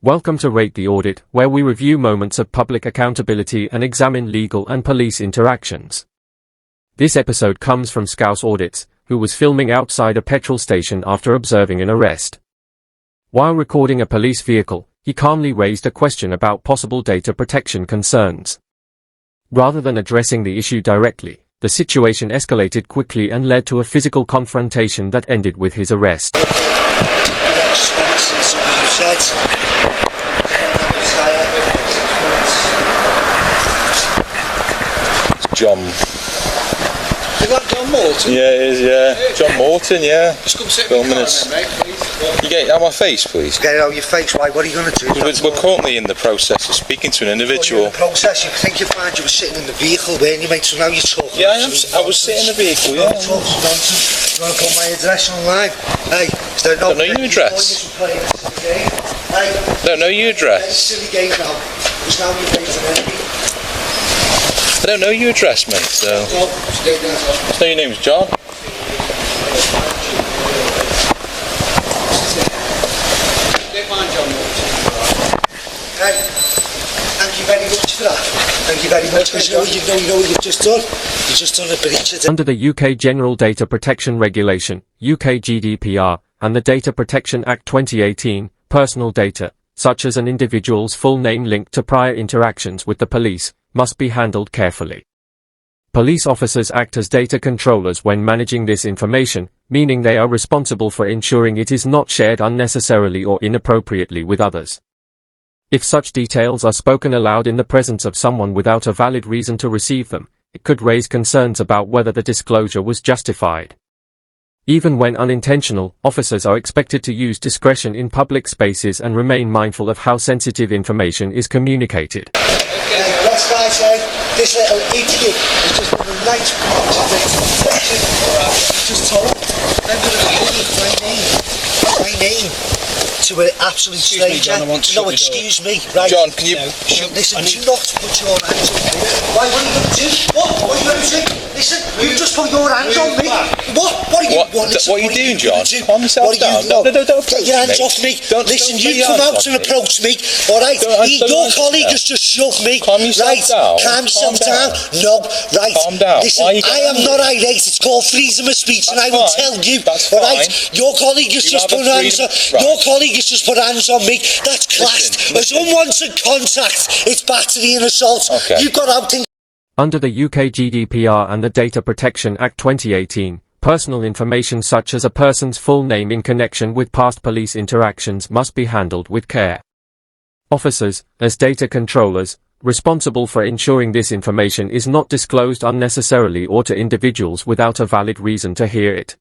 Welcome to Rate the Audit, where we review moments of public accountability and examine legal and police interactions. This episode comes from Scouse Audits, who was filming outside a petrol station after observing an arrest. While recording a police vehicle, he calmly raised a question about possible data protection concerns. Rather than addressing the issue directly, the situation escalated quickly and led to a physical confrontation that ended with his arrest. John. Is that John Morton? Yeah, it is, yeah. John Morton, yeah. Just come sit in the car then, mate, please. You get it out my face, please. Get it out your face, why? What are you going to do? We're currently in the process of speaking to an individual. In the process, you think you find you were sitting in the vehicle, weren't you, mate? So now you're talking. Yeah, I was sitting in the vehicle, yeah. You want to put my address online? Hey, is there no... Don't know your address. Hey. Don't know your address. Silly game now. Because now you're facing an enemy. I don't know your address, mate, so... So your name's John? Hey, thank you very much for that. Thank you very much. Because you know what you've just done? You've just done a breach of... Under the UK General Data Protection Regulation, UK GDPR, and the Data Protection Act 2018, personal data, such as an individual's full name linked to prior interactions with the police, must be handled carefully. Police officers act as data controllers when managing this information, meaning they are responsible for ensuring it is not shared unnecessarily or inappropriately with others. If such details are spoken aloud in the presence of someone without a valid reason to receive them, it could raise concerns about whether the disclosure was justified. Even when unintentional, officers are expected to use discretion in public spaces and remain mindful of how sensitive information is communicated. That's why I say this little idiot has just done a nice just told my name to an absolute stranger. No, excuse me, right? John, can you... listen, do not put your hands on me. Why, what are you going to do? What are you going to do? Listen, you just put your hands on me. What are you What are you doing, John? Calm yourself down. No, don't get your hands off me. Listen, you come out and approach me, alright? Your colleague has just shoved me. Calm yourself down. Calm yourself down. No, right. Calm down. Listen, I am not irate. It's called freedom of speech, and I will tell you. Alright? Your colleague has just put hands on. Your colleague has just put hands on me. That's classed as unwanted contact. It's battery and assault. You got out in... Under the UK GDPR and the Data Protection Act 2018, personal information such as a person's full name in connection with past police interactions must be handled with care. Officers, as data controllers, responsible for ensuring this information is not disclosed unnecessarily or to individuals without a valid reason to hear it.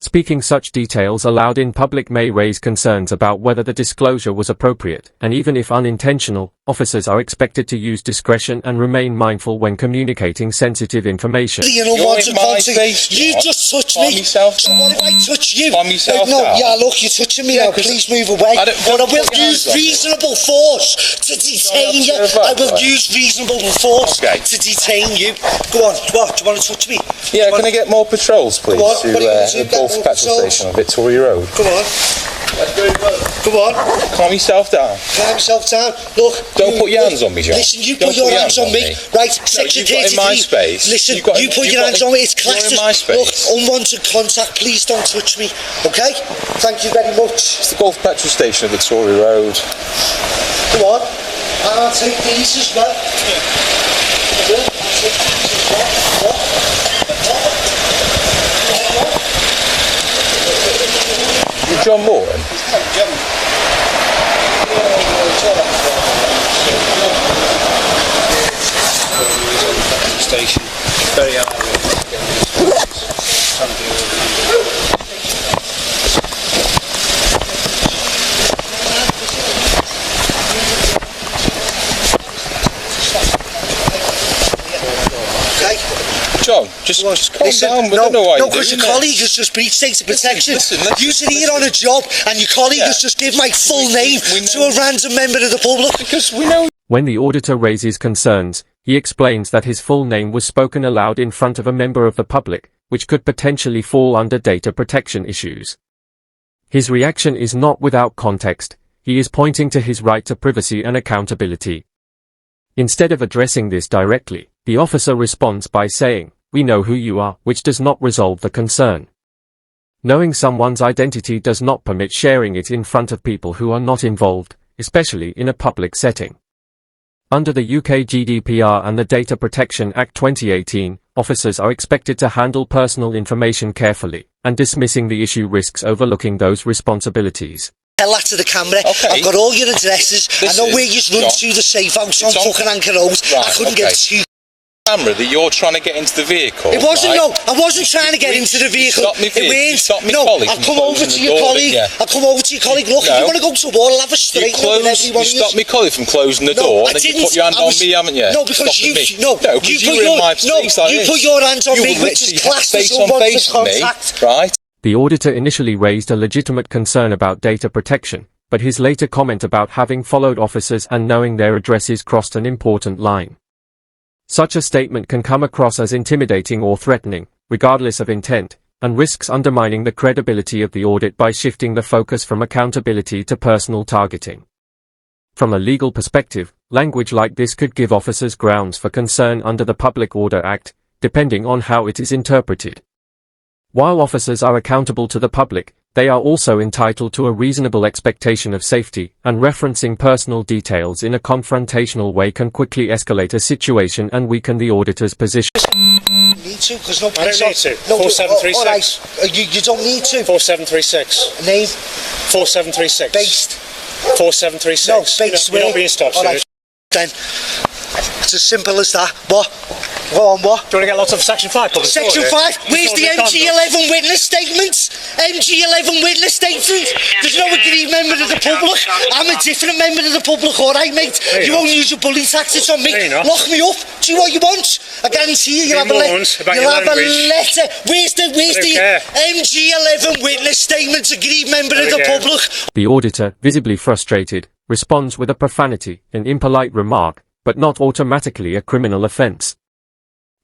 Speaking such details aloud in public may raise concerns about whether the disclosure was appropriate, and even if unintentional, officers are expected to use discretion and remain mindful when communicating sensitive information. You just touched me. So what if I touch you? No, yeah, look, you're touching me now. Please move away. But I will use reasonable force to detain you. I will use reasonable force to detain you. Go on, what? Do you want to touch me? Yeah, can I get more patrols, please? Go on, to the petrol station on Victoria Road. Come on. Come on. Calm yourself down. Calm yourself down. Look. Don't put your hands on me, John. Listen, you put your hands on me. Right, section 33. In my space. Listen, you put your hands on me. It's classed as, look, unwanted contact. Please don't touch me. Okay? Thank you very much. It's the Gulf petrol station on Victoria Road. Come on. And I'll take these as well. Yeah. I'll take these as well. You're John Morton? Station. Very high. John, just calm down. We don't know why you're doing because your colleague has just breached data protection. You're here on a job and your colleague has just given my full name to a random member of the public. Because we know... When the auditor raises concerns, he explains that his full name was spoken aloud in front of a member of the public, which could potentially fall under data protection issues. His reaction is not without context. he is pointing to his right to privacy and accountability. Instead of addressing this directly, the officer responds by saying, "We know who you are," which does not resolve the concern. Knowing someone's identity does not permit sharing it in front of people who are not involved, especially in a public setting. Under the UK GDPR and the Data Protection Act 2018, officers are expected to handle personal information carefully, and dismissing the issue risks overlooking those responsibilities. Tell that to the camera. Okay. I've got all your addresses. I know where you run John, to the safe house on it's on- fucking Anchor Road. Right, I couldn't okay. get two. Camera that you're trying to get into the vehicle. It wasn't, right? no, I wasn't trying to get into the vehicle. Stop me, It weren't. stop me, No, colleague, I'll from come over closing to the your door, colleague. yeah. I'll come over to your colleague. Look, if you want to go to war, I'll have a straight up with everyone. You stopped me, colleague, from closing the No, door, I and then you didn't. put your hand I on was- me, haven't you? No, because Stopping me. no, because you you put were your in my no, face like you this. put your hands on You me, were which is literally classed as face on unwanted face with me, contact. right? The auditor initially raised a legitimate concern about data protection, but his later comment about having followed officers and knowing their addresses crossed an important line. Such a statement can come across as intimidating or threatening, regardless of intent, and risks undermining the credibility of the audit by shifting the focus from accountability to personal targeting. From a legal perspective, language like this could give officers grounds for concern under the Public Order Act, depending on how it is interpreted. While officers are accountable to the public, they are also entitled to a reasonable expectation of safety, and referencing personal details in a confrontational way can quickly escalate a situation and weaken the auditor's position. Need to, because no I don't need to. No, 4736. all right. You don't need to. 4736. Name, 4736. based. 4736. No, based You're not where? being stopped, All sir. right. Then, it's as simple as that. What? Go on, what? Do you want to get lots of Section 5 public Section order? 5? Where's It's the all your MG11 witness statements? MG11 witness statement? There's no aggrieved member of the public. I'm a different member of the public, alright, mate? You won't use your bullying tactics on me. No, you're not. Lock me up. Do what you want. I guarantee you, you'll have a warned about you'll your have a language. letter. Where's don't the care. MG11 witness statement? Aggrieved member of don't the care. public. The auditor, visibly frustrated, responds with a profanity, an impolite remark, but not automatically a criminal offense.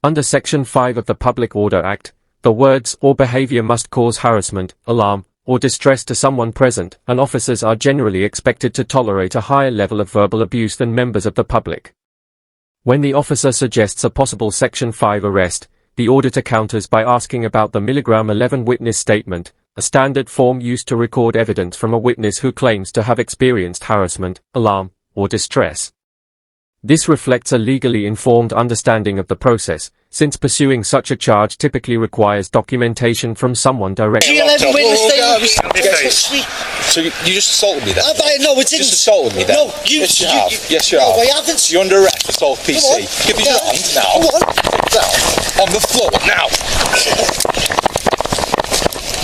Under Section 5 of the Public Order Act, the words or behavior must cause harassment, alarm, or distress to someone present, and officers are generally expected to tolerate a higher level of verbal abuse than members of the public. When the officer suggests a possible Section 5 arrest, the auditor counters by asking about the milligram 11 witness statement, a standard form used to record evidence from a witness who claims to have experienced harassment, alarm, or distress. This reflects a legally informed understanding of the process, since pursuing such a charge typically requires documentation from someone directly. MG11 witness Stand your face. statement. So you just assaulted me then? No, it didn't. Just assaulted me then? No, you. Yes, you have. Yes, you No, have. I haven't. You're under arrest for assault PC. Come on. Give me your hand now. Come on. Sit down. On the floor now.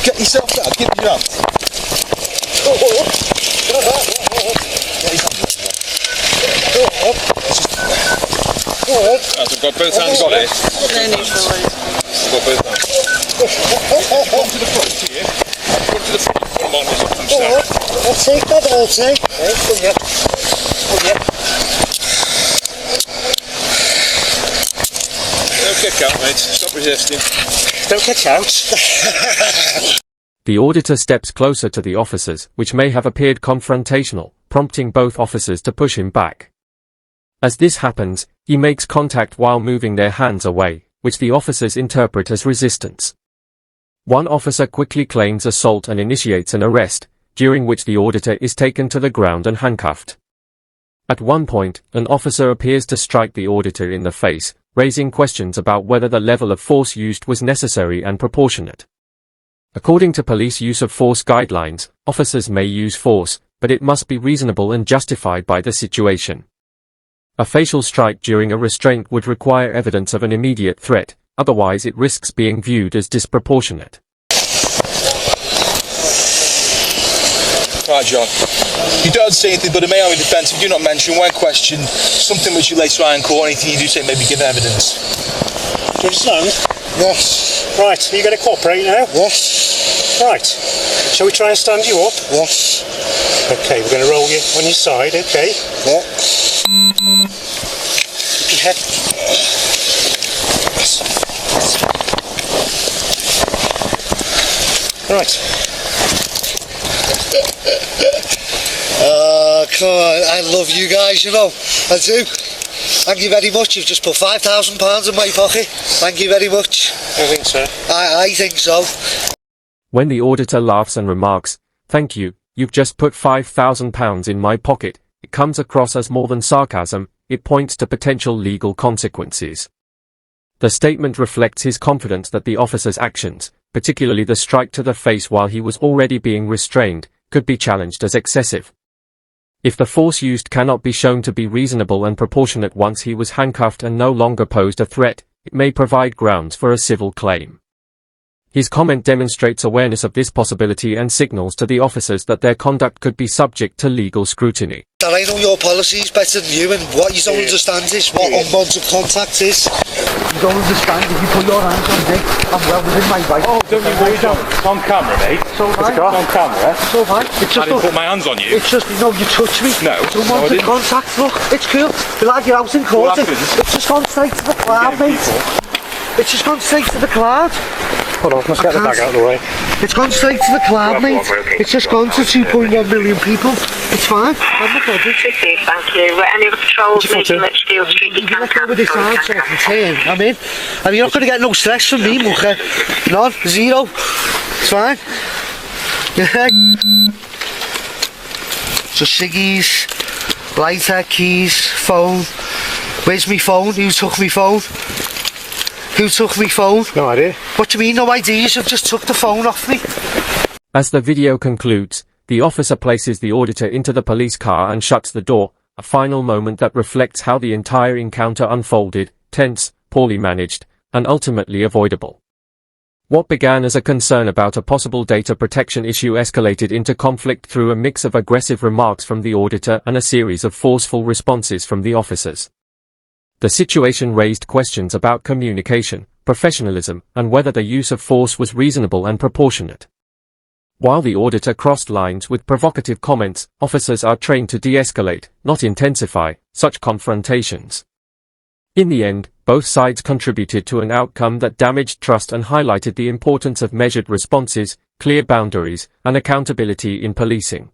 Get yourself down. Give me your hand. Get his hand. I've got both hands on it. I've got both hands. Come to the front here. Come to the front. Come on, I'm sorry. I'll take that, I'll take. Come here. Don't kick out, mate. Stop resisting. Don't kick out. The auditor steps closer to the officers, which may have appeared confrontational, prompting both officers to push him back. As this happens, he makes contact while moving their hands away, which the officers interpret as resistance. One officer quickly claims assault and initiates an arrest, during which the auditor is taken to the ground and handcuffed. At one point, an officer appears to strike the auditor in the face, raising questions about whether the level of force used was necessary and proportionate. According to police use of force guidelines, officers may use force, but it must be reasonable and justified by the situation. A facial strike during a restraint would require evidence of an immediate threat, otherwise it risks being viewed as disproportionate. Right, John. You don't say anything but a may army defence if you do not mention, when questioned, something which you later on in court, anything you do say may be given evidence. Do you understand? Yes. Right, are you going to cooperate now? Yes. Right. Shall we try and stand you up? Yes. Okay, we're going to roll you on your side, okay? Yeah. Keep your head. Right. Come on, I love you guys, you know. I do. Thank you very much. You've just put £5,000 in my pocket. Thank you very much. I think so. I think so. When the auditor laughs and remarks, "Thank you, you've just put £5,000 in my pocket," it comes across as more than sarcasm, it points to potential legal consequences. The statement reflects his confidence that the officer's actions, particularly the strike to the face while he was already being restrained, could be challenged as excessive. If the force used cannot be shown to be reasonable and proportionate once he was handcuffed and no longer posed a threat, it may provide grounds for a civil claim. His comment demonstrates awareness of this possibility and signals to the officers that their conduct could be subject to legal scrutiny. That I know your policies better than you, and what you don't understand is what unwanted contact is. You don't understand if you put your hands on me, I'm well within my right. Oh, don't you worry, John. It's on camera, mate. So fine. It's on camera. So fine. It's I just didn't put my hands on you. It's just, you know, you touch me. No, It's no, I unwanted didn't. contact. Look, it's cool. Feel like you're out in court. What happens? It's just gone straight to the cloud, mate. It's just gone straight to the cloud. Hold on, let's get the bag out of the way. It's gone straight to the cloud, mate. It's just gone to 2.1 million people. It's fine. I'm not bothered. Thank you. Any other patrols making at Steel Street, you can Let go with this hard so I can turn. I'm in. And you're not going to get no stress from me, mucker. None. Zero. It's fine. Yeah. So ciggies, lighter, keys, phone. Where's me phone? Who took me phone? Who took me phone? No idea. What do you mean, no idea? You've just took the phone off me. As the video concludes, the officer places the auditor into the police car and shuts the door, a final moment that reflects how the entire encounter unfolded, tense, poorly managed, and ultimately avoidable. What began as a concern about a possible data protection issue escalated into conflict through a mix of aggressive remarks from the auditor and a series of forceful responses from the officers. The situation raised questions about communication, professionalism, and whether the use of force was reasonable and proportionate. While the auditor crossed lines with provocative comments, officers are trained to de-escalate, not intensify, such confrontations. In the end, both sides contributed to an outcome that damaged trust and highlighted the importance of measured responses, clear boundaries, and accountability in policing.